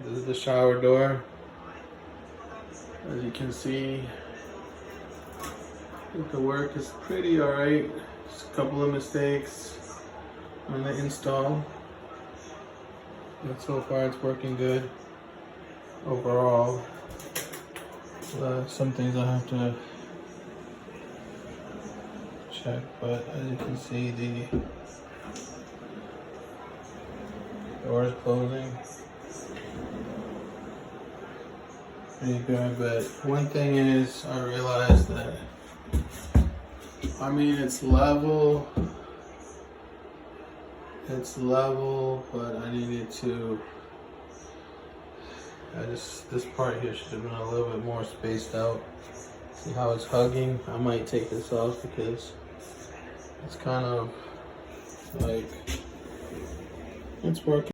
This is the shower door. As you can see, I think the work is pretty alright. Just a couple of mistakes on the install. But so far it's working good overall. Some things I have to check, but as you can see, the door is closing. Pretty good, but one thing is I realized that, I mean, it's level, but I needed to, this part here should have been a little bit more spaced out. See how it's hugging? I might take this off because it's kind of like, it's working.